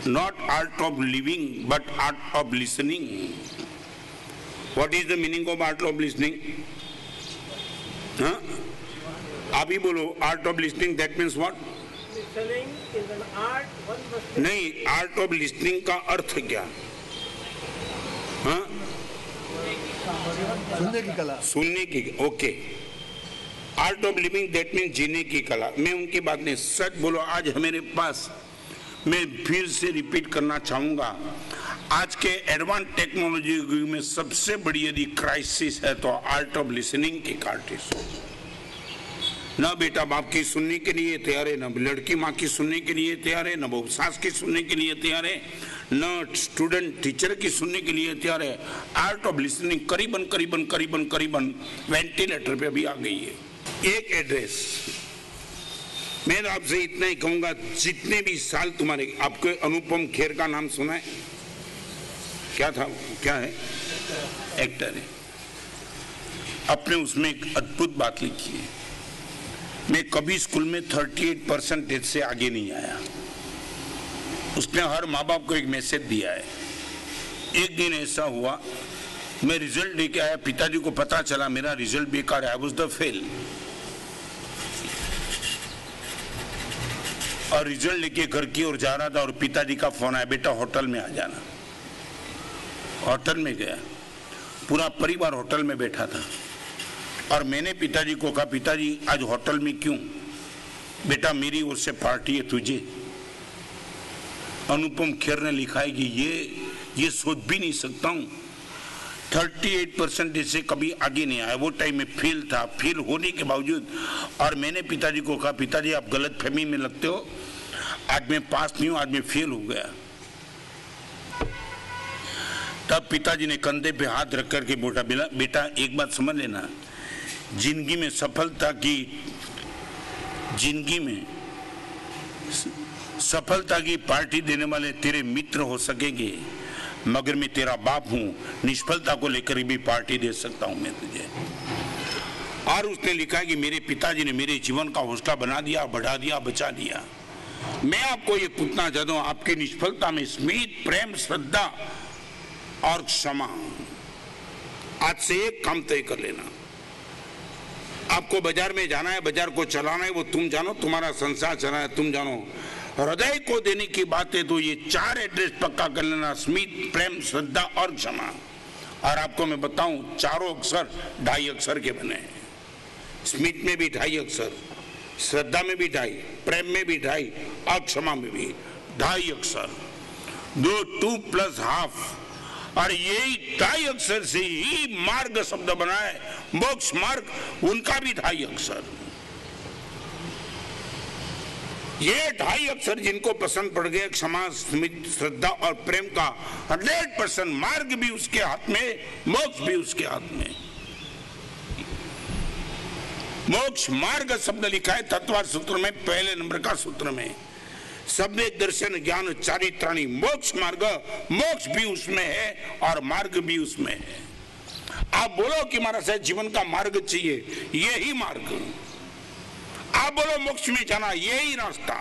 not art of living, but art of listening. What is the meaning of art of listening? Huh? Abhi bolo, art of listening, that means what? Listening is an art, one must... नहीं, art of listening का अर्थ क्या? हाँ? सुनने की कला। सुनने की, okay. Art of living that mean जीने की कला। मैं उनकी बात नहीं, सच बोलो, आज हमारे पास, मैं फिर से रिपीट करना चाहूंगा, आज के एडवांस टेक्नोलॉजी युग में सबसे बड़ी यदि क्राइसिस है तो आर्ट ऑफ लिसनिंग की क्राइसिस हो। न बेटा बाप की सुनने के लिए तैयार है, न लड़की माँ की सुनने के लिए तैयार है, न बहू सास की सुनने के लिए तैयार है, न स्टूडेंट टीचर की सुनने के लिए तैयार है। आर्ट ऑफ लिसनिंग करीबन करीबन करीबन करीबन वेंटिलेटर पे भी आ गई है। एक एड्रेस, मैं आपसे इतना ही कहूंगा, जितने भी साल तुम्हारे, आपको अनुपम खेर का नाम सुना है? क्या था, क्या है? एक्टर है। अपने उसमें एक अद्भुत बात लिखी है, मैं कभी स्कूल में 38% से आगे नहीं आया। उसने हर माँ बाप को एक मैसेज दिया है। एक दिन ऐसा हुआ, मैं रिजल्ट लेके आया, पिताजी को पता चला मेरा रिजल्ट बेकार है, आई वाज द फेल। और रिजल्ट लेके घर की ओर जा रहा था और पिताजी का फोन आया, बेटा होटल में आ जाना। होटल में गया, पूरा परिवार होटल में बैठा था और मैंने पिताजी को कहा, पिताजी आज होटल में क्यों? बेटा मेरी ओर से पार्टी है तुझे। अनुपम खेर ने लिखा है कि ये सोच भी नहीं सकता हूं, 38% से कभी आगे नहीं आया। वो टाइम में फेल था, फेल होने के बावजूद, और मैंने पिताजी को कहा, पिताजी आप गलत फहमी में लगते हो, आज मैं पास नहीं हूं, आज मैं फेल हो गया। तब पिताजी ने कंधे पे हाथ रख करके बोला, बेटा एक बात समझ लेना, जिंदगी में सफलता की पार्टी देने वाले तेरे मित्र हो सकेंगे, मगर मैं तेरा बाप हूं, निष्फलता को लेकर भी पार्टी दे सकता हूं मैं तुझे। और उसने लिखा कि मेरे पिताजी ने मेरे जीवन का हौसला बना दिया, बढ़ा दिया, बचा दिया। मैं आपको ये पूछना चाहता हूं, आपकी निष्फलता में स्मित, प्रेम, श्रद्धा और क्षमा, आज से एक काम तय कर लेना। आपको बाजार में जाना है, बाजार को चलाना है, वो तुम जानो, तुम्हारा संसार चलाना है तुम जानो। हृदय को देने की बात है तो ये 4 एड्रेस पक्का कर लेना, स्मित, प्रेम, श्रद्धा और क्षमा। और आपको मैं बताऊं, चारों अक्षर 2.5 अक्षर के बने हैं। स्मित में भी 2.5 अक्षर, श्रद्धा में भी 2.5, प्रेम में भी 2.5 और क्षमा में भी 2.5 अक्षर, 2 + ½ और यही 2.5 अक्षर से ही मार्ग शब्द बना है, मोक्ष मार्ग, उनका भी 2.5 अक्षर। ये 2.5 अक्षर जिनको पसंद पड़ गए, क्षमा, स्मित, श्रद्धा और प्रेम का 100% मार्ग भी उसके हाथ में, मोक्ष भी उसके हाथ में। मोक्ष मार्ग शब्द लिखा है तत्वार्थ सूत्र में, पहले नंबर का सूत्र में। सम्यक दर्शन ज्ञान चारित्राणी मोक्ष मार्ग, मोक्ष भी उसमें है और मार्ग भी उसमें है। आप बोलो कि हमारा शायद जीवन का मार्ग चाहिए, यही मार्ग। आप बोलो मोक्ष में जाना, यही रास्ता।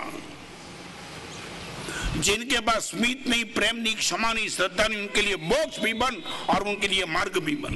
जिनके पास स्मित नहीं, प्रेम नहीं, क्षमा नहीं, श्रद्धा नहीं, उनके लिए मोक्ष भी बन और उनके लिए मार्ग भी बन।